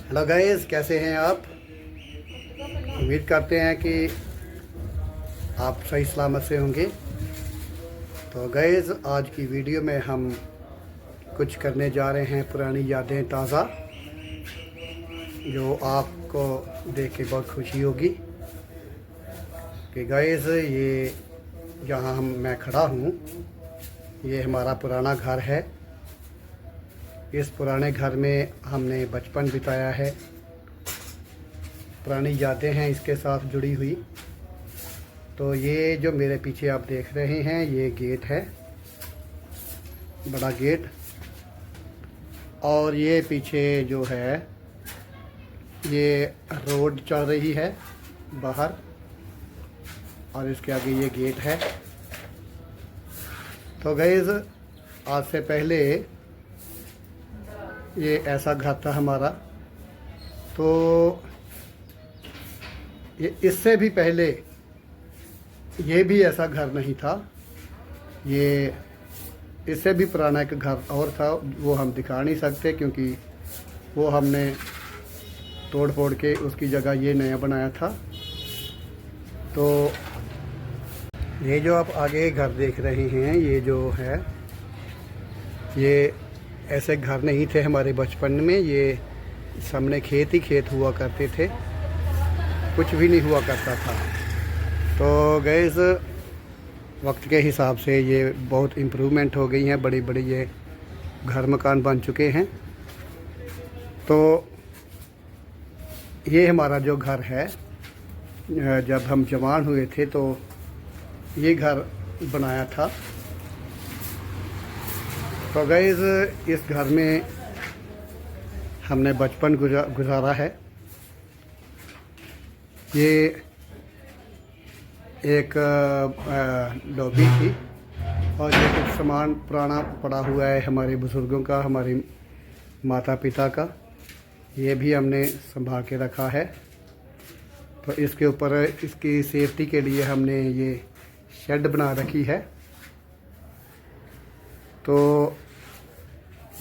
Hello guys, कैसे हैं आप? उम्मीद करते हैं कि आप सही सलामत से होंगे। तो गाइस, आज की वीडियो में हम कुछ करने जा रहे हैं पुरानी यादें ताज़ा, जो आपको देख के बहुत खुशी होगी कि गाइस ये जहाँ मैं खड़ा हूँ, ये हमारा पुराना घर है। इस पुराने घर में हमने बचपन बिताया है। पुरानी यादें हैं इसके साथ जुड़ी हुई। तो ये जो मेरे पीछे आप देख रहे हैं, ये गेट है, बड़ा गेट। और ये पीछे जो है ये रोड चल रही है बाहर, और इसके आगे ये गेट है। तो गाइस, आज से पहले ये ऐसा घर था हमारा। तो ये इससे भी पहले ये भी ऐसा घर नहीं था। ये इससे भी पुराना एक घर और था, वो हम दिखा नहीं सकते क्योंकि वो हमने तोड़ फोड़ के उसकी जगह ये नया बनाया था। तो ये जो आप आगे घर देख रहे हैं, ये जो है, ये ऐसे घर नहीं थे हमारे बचपन में। ये सामने खेत ही खेत हुआ करते थे, कुछ भी नहीं हुआ करता था। तो गाइस, वक्त के हिसाब से ये बहुत इम्प्रूवमेंट हो गई हैं, बड़ी बड़ी ये घर मकान बन चुके हैं। तो ये हमारा जो घर है, जब हम जवान हुए थे तो ये घर बनाया था। तो गाइस, इस घर में हमने बचपन गुजारा है। ये एक लॉबी थी, और ये कुछ सामान पुराना पड़ा हुआ है हमारे बुज़ुर्गों का, हमारे माता पिता का। ये भी हमने संभाल के रखा है। तो इसके ऊपर इसकी सेफ्टी के लिए हमने ये शेड बना रखी है। तो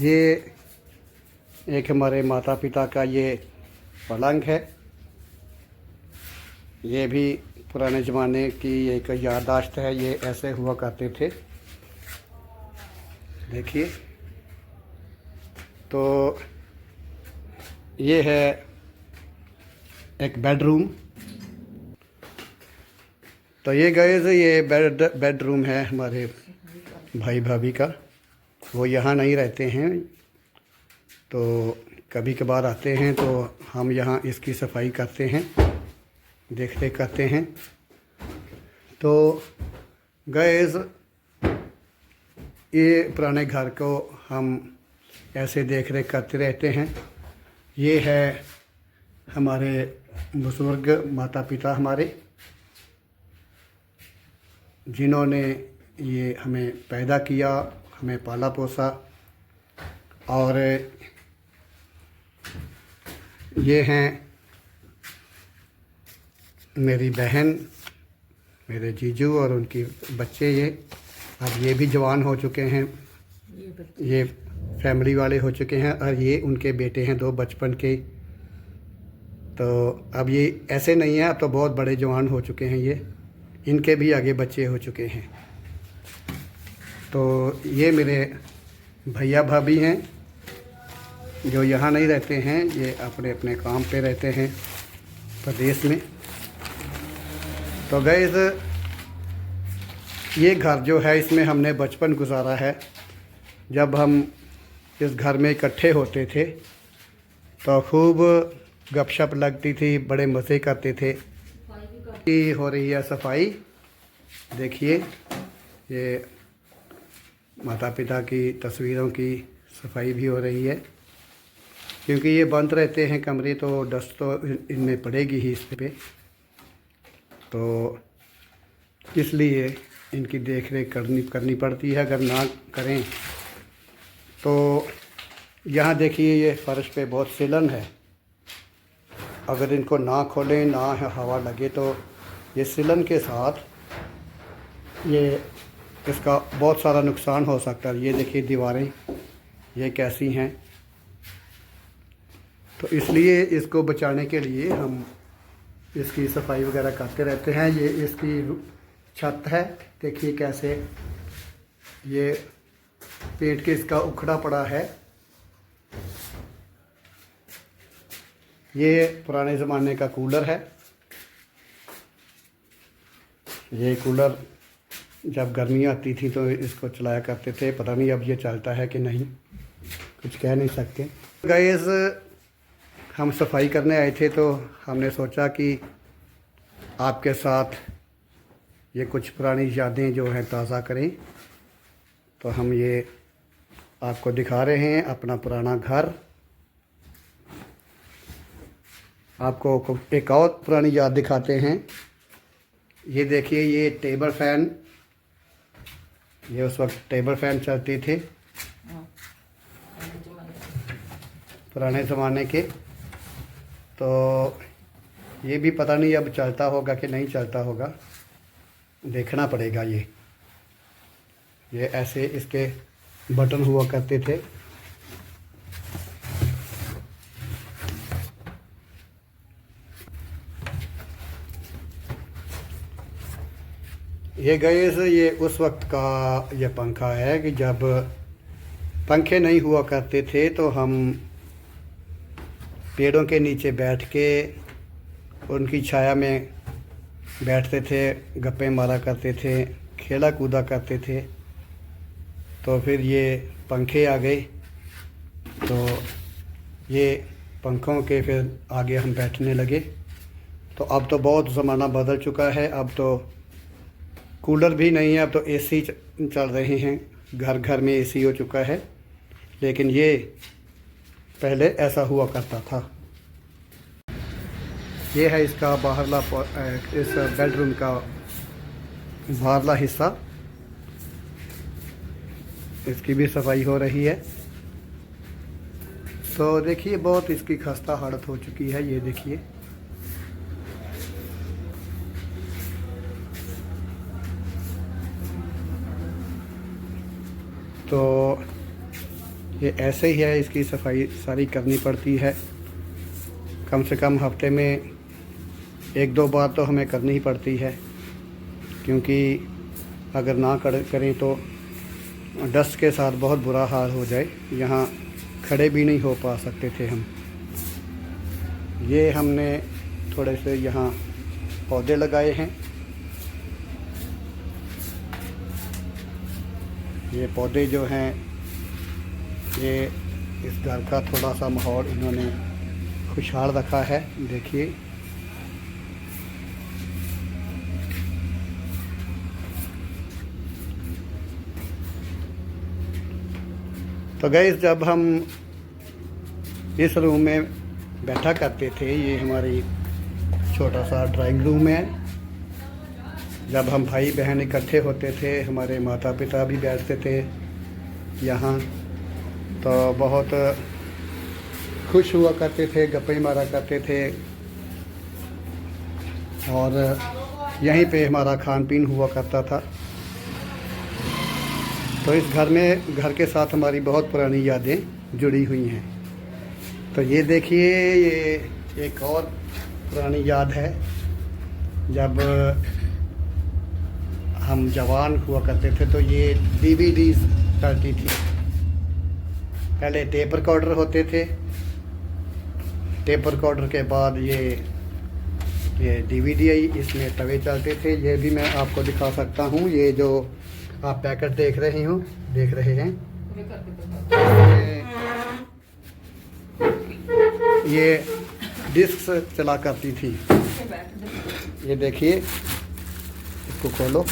ये एक हमारे माता पिता का ये पलंग है। ये भी पुराने ज़माने की एक याददाश्त है, ये ऐसे हुआ करते थे। देखिए, तो ये है एक बेडरूम। तो ये गाइस, ये बेडरूम है हमारे भाई भाभी का। वो यहाँ नहीं रहते हैं, तो कभी कभार आते हैं तो हम यहाँ इसकी सफाई करते हैं, देख रेख करते हैं। तो गाइस, ये पुराने घर को हम ऐसे देख रेख करते रहते हैं। ये है हमारे बुजुर्ग माता पिता हमारे, जिन्होंने ये हमें पैदा किया, हमें पाला पोसा। और ये हैं मेरी बहन, मेरे जीजू और उनकी बच्चे। ये अब ये भी जवान हो चुके हैं, ये फैमिली वाले हो चुके हैं। और ये उनके बेटे हैं दो बचपन के। तो अब ये ऐसे नहीं है, अब तो बहुत बड़े जवान हो चुके हैं ये। इनके भी आगे बच्चे हो चुके हैं। तो ये मेरे भैया भाभी हैं, जो यहाँ नहीं रहते हैं, ये अपने अपने काम पे रहते हैं प्रदेश में। तो गाइस, ये घर जो है, इसमें हमने बचपन गुजारा है। जब हम इस घर में इकट्ठे होते थे तो खूब गपशप लगती थी, बड़े मज़े करते थे। हो रही है सफाई, देखिए, ये माता पिता की तस्वीरों की सफाई भी हो रही है। क्योंकि ये बंद रहते हैं कमरे, तो डस्ट तो इनमें पड़ेगी ही इस पे। तो इसलिए इनकी देख रेख करनी पड़ती है। अगर ना करें तो यहाँ देखिए, ये फर्श पे बहुत सिलन है। अगर इनको ना खोलें, ना हवा लगे, तो ये सिलन के साथ ये इसका बहुत सारा नुकसान हो सकता है। ये देखिए दीवारें ये कैसी हैं। तो इसलिए इसको बचाने के लिए हम इसकी सफाई वगैरह करते रहते हैं। ये इसकी छत है, देखिए कैसे ये पेंट के इसका उखड़ा पड़ा है। ये पुराने ज़माने का कूलर है। ये कूलर जब गर्मी आती थी तो इसको चलाया करते थे। पता नहीं अब ये चलता है कि नहीं, कुछ कह नहीं सकते। गाइस, हम सफाई करने आए थे तो हमने सोचा कि आपके साथ ये कुछ पुरानी यादें जो हैं ताज़ा करें। तो हम ये आपको दिखा रहे हैं अपना पुराना घर। आपको एक और पुरानी याद दिखाते हैं। ये देखिए, ये टेबल फ़ैन, ये उस वक्त टेबल फ़ैन चलते थे पुराने ज़माने के। तो ये भी पता नहीं अब चलता होगा कि नहीं चलता होगा, देखना पड़ेगा। ये ऐसे इसके बटन हुआ करते थे। ये गैस, ये उस वक्त का ये पंखा है कि जब पंखे नहीं हुआ करते थे तो हम पेड़ों के नीचे बैठ के उनकी छाया में बैठते थे, गप्पे मारा करते थे, खेला कूदा करते थे। तो फिर ये पंखे आ गए तो ये पंखों के फिर आगे हम बैठने लगे। तो अब तो बहुत ज़माना बदल चुका है। अब तो कूलर भी नहीं है, अब तो एसी चल रहे हैं, घर घर में एसी हो चुका है। लेकिन ये पहले ऐसा हुआ करता था। ये है इसका बाहरला, इस बेडरूम का बाहरला हिस्सा, इसकी भी सफाई हो रही है। तो देखिए बहुत इसकी खस्ता हालत हो चुकी है। ये देखिए, तो ये ऐसे ही है, इसकी सफाई सारी करनी पड़ती है। कम से कम हफ्ते में 1-2 बार तो हमें करनी ही पड़ती है, क्योंकि अगर ना करें तो डस्ट के साथ बहुत बुरा हाल हो जाए। यहाँ खड़े भी नहीं हो पा सकते थे हम। ये हमने थोड़े से यहाँ पौधे लगाए हैं। ये पौधे जो हैं, ये इस घर का थोड़ा सा माहौल इन्होंने खुशहाल रखा है। देखिए, तो गाइस, जब हम इस रूम में बैठा करते थे, ये हमारी छोटा सा ड्राइंग रूम है। जब हम भाई बहन इकट्ठे होते थे, हमारे माता पिता भी बैठते थे यहाँ, तो बहुत खुश हुआ करते थे, गप्पे मारा करते थे। और यहीं पे हमारा खान पीन हुआ करता था। तो इस घर के साथ हमारी बहुत पुरानी यादें जुड़ी हुई हैं। तो ये देखिए, ये एक और पुरानी याद है। जब हम जवान हुआ करते थे तो ये DVD चलती थी। पहले टेप रिकॉर्डर होते थे, टेप रिकॉर्डर के बाद ये DVD आई, इसमें तवे चलते थे। ये भी मैं आपको दिखा सकता हूँ। ये जो आप पैकेट देख रहे हैं, ये डिस्क चला करती थी। ये देखिए, इसको खोलो,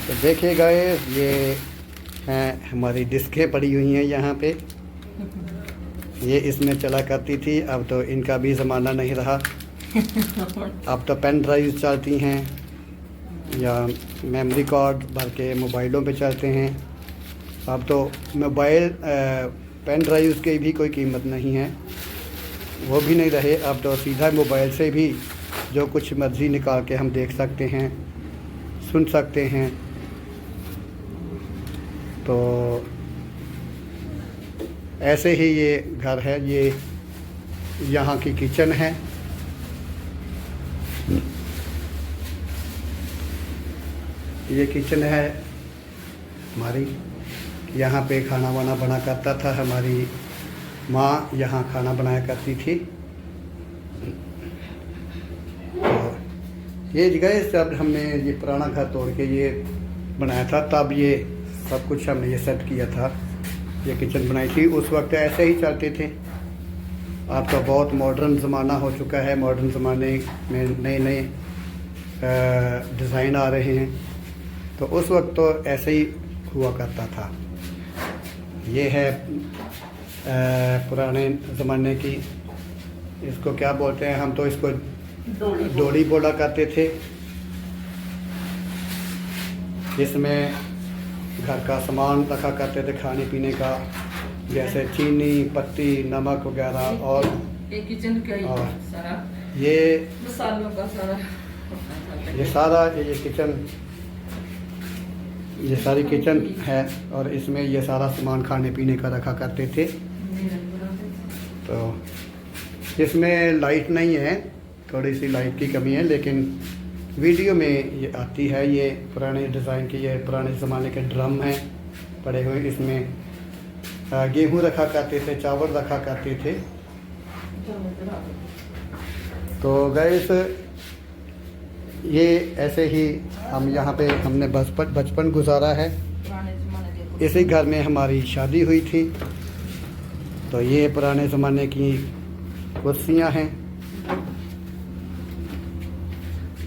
तो देखिएगा ये हैं हमारी डिस्कें पड़ी हुई हैं यहाँ पे। ये इसमें चला करती थी। अब तो इनका भी ज़माना नहीं रहा। अब तो पेन ड्राइव चलती हैं या मेमोरी कार्ड भर के मोबाइलों पे चलते हैं। अब तो मोबाइल पेन ड्राइव की भी कोई कीमत नहीं है। वो भी नहीं रहे। अब तो सीधा मोबाइल से भी जो कुछ मर्ज़ी निकाल के हम देख सकते हैं, सुन सकते हैं। तो ऐसे ही ये घर है, ये यहाँ की किचन है। ये किचन है हमारी, यहाँ पे खाना वाना बना करता था। हमारी माँ यहाँ खाना बनाया करती थी। तो ये जगह जब हमने ये पुराना घर तोड़ के ये बनाया था, तब ये सब कुछ हमने ये सेट किया था, ये किचन बनाई थी। उस वक्त ऐसे ही चलते थे। अब तो बहुत मॉडर्न ज़माना हो चुका है। मॉडर्न ज़माने में नए नए डिज़ाइन आ रहे हैं। तो उस वक्त तो ऐसे ही हुआ करता था। ये है पुराने ज़माने की, इसको क्या बोलते हैं, हम तो इसको डोली बोला करते थे। इसमें घर का सामान रखा करते थे, खाने पीने का, जैसे चीनी, पत्ती, नमक वगैरह। और किचन का ही और सारा ये मसालों का सारा ये किचन, ये सारी किचन है। और इसमें ये सारा सामान खाने पीने का रखा करते थे। तो इसमें लाइट नहीं है, थोड़ी सी लाइट की कमी है, लेकिन वीडियो में ये आती है। ये पुराने डिज़ाइन के, ये पुराने ज़माने के ड्रम हैं पड़े हुए। इसमें गेहूँ रखा करते थे, चावल रखा करते थे। तो गैस ये ऐसे ही हम यहाँ पे हमने बचपन गुजारा है। इसी घर में हमारी शादी हुई थी। तो ये पुराने ज़माने की कुर्सियाँ हैं।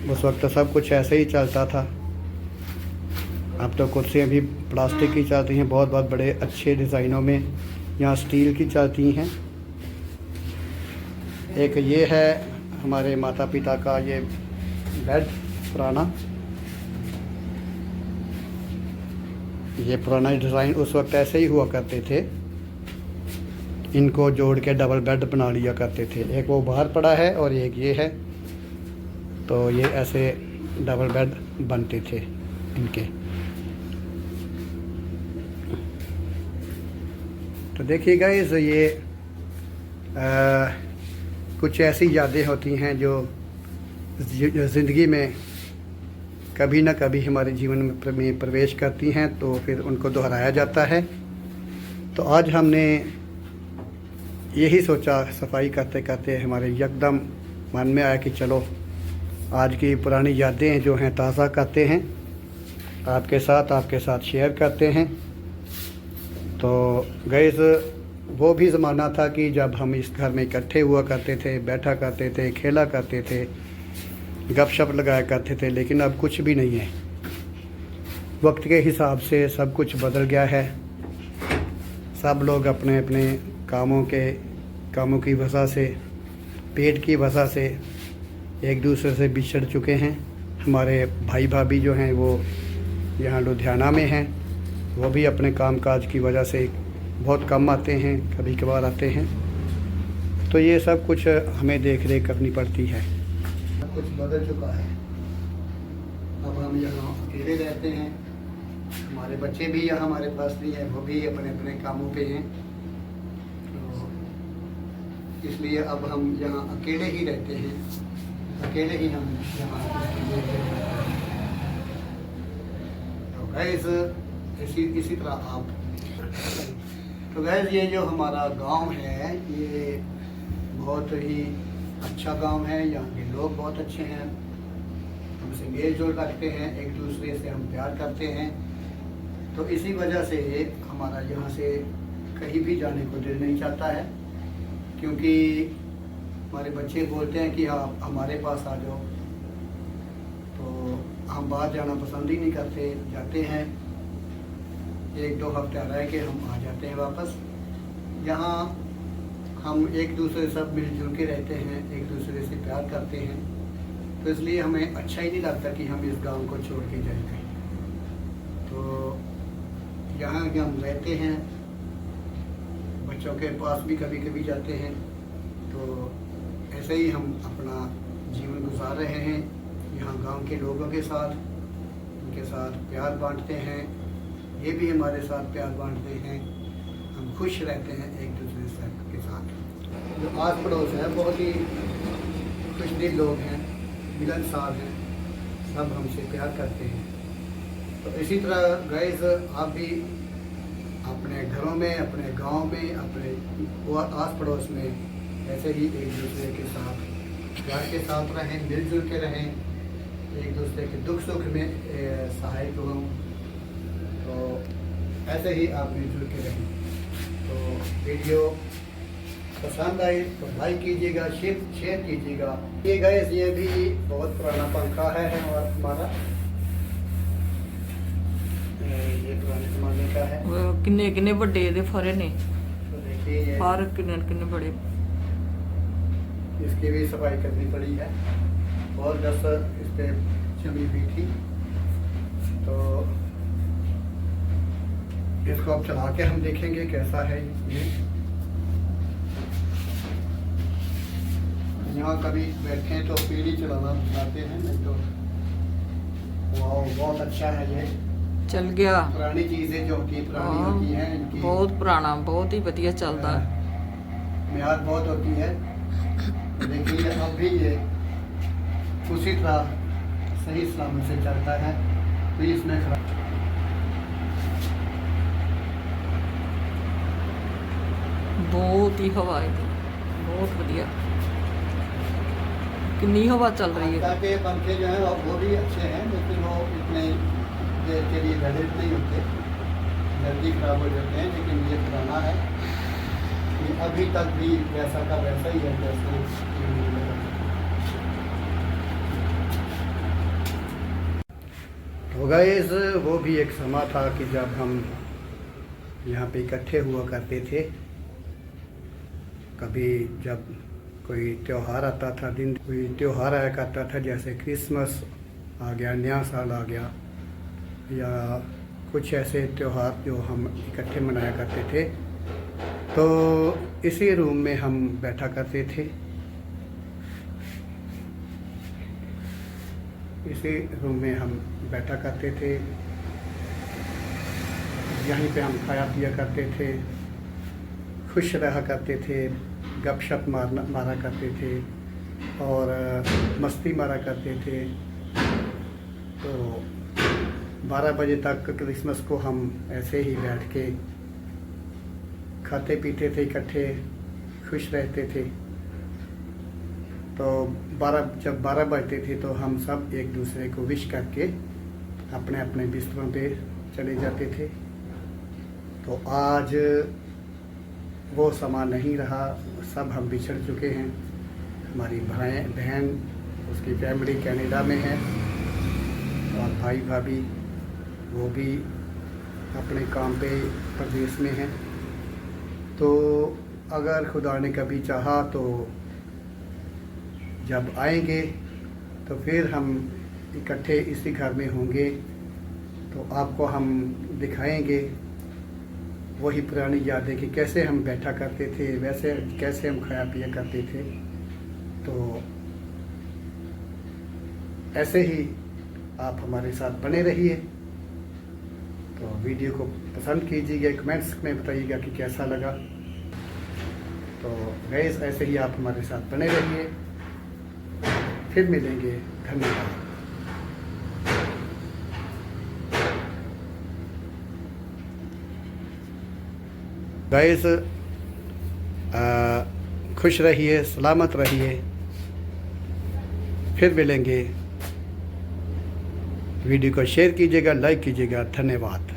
उस वक्त तो सब कुछ ऐसे ही चलता था। अब तो कुर्सियाँ भी प्लास्टिक की चलती हैं, बहुत बहुत बड़े अच्छे डिज़ाइनों में। यहाँ स्टील की चलती हैं। एक ये है हमारे माता पिता का ये बेड पुराना। ये पुराना डिज़ाइन उस वक्त ऐसे ही हुआ करते थे। इनको जोड़ के डबल बेड बना लिया करते थे। एक वो बाहर पड़ा है और एक ये है। तो ये ऐसे डबल बेड बनते थे इनके। तो देखिएगा ये कुछ ऐसी यादें होती हैं जो ज़िंदगी में कभी ना कभी हमारे जीवन में प्रवेश करती हैं, तो फिर उनको दोहराया जाता है। तो आज हमने यही सोचा, सफाई करते करते हमारे एकदम मन में आया कि चलो आज की पुरानी यादें जो हैं ताज़ा करते हैं, आपके साथ शेयर करते हैं। तो गैस वो भी ज़माना था कि जब हम इस घर में इकट्ठे हुआ करते थे, बैठा करते थे, खेला करते थे, गपशप लगाया करते थे। लेकिन अब कुछ भी नहीं है। वक्त के हिसाब से सब कुछ बदल गया है। सब लोग अपने अपने कामों की वजह से, पेट की वजह से एक दूसरे से बिछड़ चुके हैं। हमारे भाई भाभी जो हैं वो यहाँ लुधियाना में हैं। वो भी अपने कामकाज की वजह से बहुत कम आते हैं, कभी कभार आते हैं। तो ये सब कुछ हमें देख रेख करनी पड़ती है। सब कुछ बदल चुका है। अब हम यहाँ अकेले रहते हैं। हमारे बच्चे भी यहाँ हमारे पास नहीं हैं, वो भी अपने अपने कामों पे हैं। तो इसलिए अब हम यहाँ अकेले ही रहते हैं। अकेले ही हम यहाँ तो गैस इसी तरह आप तो गैस ये जो हमारा गांव है ये बहुत ही अच्छा गांव है। यहाँ के लोग बहुत अच्छे हैं, हमसे मेल जोल रखते हैं, एक दूसरे से हम प्यार करते हैं। तो इसी वजह से हमारा यहाँ से कहीं भी जाने को दिल नहीं चाहता है, क्योंकि हमारे बच्चे बोलते हैं कि आप हमारे पास आ जाओ। तो हम बाहर जाना पसंद ही नहीं करते, जाते हैं 1-2 हफ्ते रह के हम आ जाते हैं वापस। यहाँ हम एक दूसरे सब मिलजुल के रहते हैं, एक दूसरे से प्यार करते हैं। तो इसलिए हमें अच्छा ही नहीं लगता कि हम इस गांव को छोड़ के जाएंगे। तो यहाँ हम रहते हैं, बच्चों के पास भी कभी कभी जाते हैं। तो ऐसे ही हम अपना जीवन गुजार रहे हैं यहाँ गांव के लोगों के साथ, उनके साथ प्यार बांटते हैं, ये भी हमारे साथ प्यार बांटते हैं। हम खुश रहते हैं एक दूसरे से के साथ। जो आस पड़ोस है बहुत ही खुशदिल लोग हैं, मिलनसार हैं, सब हमसे प्यार करते हैं। तो इसी तरह गाइस आप भी अपने घरों में, अपने गांव में, अपने आस पड़ोस में ऐसे ही एक दूसरे के साथ प्यार के साथ रहें, मिलजुल के रहें, एक दूसरे के दुख सुख में सहायक हों। तो ऐसे ही आप मिलजुल के रहें। तो वीडियो पसंद आए तो लाइक कीजिएगा, शेयर कीजिएगा। ये गैस ये भी बहुत पुराना पंखा है और हमारा ये पुराने ज़माने का है। किन्ने किन्ने बड़े ਇਹਦੇ ਫਰੇ ने तो देखिए ये फर किन्ने किन्ने बड़े। इसकी भी सफाई करनी पड़ी है और दस इस पे जमी हुई थी। तो इसको अब चला के हम देखेंगे कैसा है ये। यहाँ कभी बैठे तो पीढ़ी चलाना चाहते हैं, नहीं तो वाह बहुत अच्छा है ये। चल गया पुरानी चीज़ें जो होती पुरानी हाँ, होती हैं इनकी बहुत पुराना, बहुत ही बढ़िया चलता है। म्याद बहुत होती है। देखिए अब भी ये उसी तरह सही सलामत से चलता है, कोई इसमें खराब। बहुत ही हवा है, बहुत बढ़िया। कितनी हवा चल रही है। आजकल के पंखे जो हैं वो भी अच्छे हैं, लेकिन वो इतने देर के लिए वैलिड नहीं होते, जल्दी खराब हो जाते हैं। लेकिन ये पुराना है, ये अभी तक भी वैसा का वैसा ही है जैसे तो गाइस वो भी एक समा था कि जब हम यहाँ पे इकट्ठे हुआ करते थे। कभी जब कोई त्यौहार आता था, दिन कोई त्यौहार आया करता था, जैसे क्रिसमस आ गया, नया साल आ गया, या कुछ ऐसे त्यौहार जो हम इकट्ठे मनाया करते थे, तो इसी रूम में हम बैठा करते थे। इसी रूम में हम बैठा करते थे, यहीं पे हम खाया पिया करते थे, खुश रहा करते थे, गपशप मारा करते थे और मस्ती मारा करते थे। तो 12 बजे तक क्रिसमस को हम ऐसे ही बैठ के खाते पीते थे, इकट्ठे खुश रहते थे। तो जब 12 बजते थे तो हम सब एक दूसरे को विश करके अपने अपने बिस्तरों पे चले जाते थे। तो आज वो समा नहीं रहा, सब हम बिछड़ चुके हैं। हमारी बहन उसकी फैमिली कनाडा में है और भाई भाभी वो भी अपने काम पे प्रदेश में हैं। तो अगर खुदा ने कभी चाहा तो जब आएंगे तो फिर हम इकट्ठे इसी घर में होंगे, तो आपको हम दिखाएंगे वही पुरानी यादें कि कैसे हम बैठा करते थे, वैसे कैसे हम खाया पिया करते थे। तो ऐसे ही आप हमारे साथ बने रहिए। तो वीडियो को पसंद कीजिएगा, कमेंट्स में बताइएगा कि कैसा लगा। तो गाइस ऐसे ही आप हमारे साथ बने रहिए, फिर मिलेंगे। धन्यवाद। गाइस खुश रहिए, सलामत रहिए, फिर मिलेंगे। वीडियो को शेयर कीजिएगा, लाइक कीजिएगा। धन्यवाद।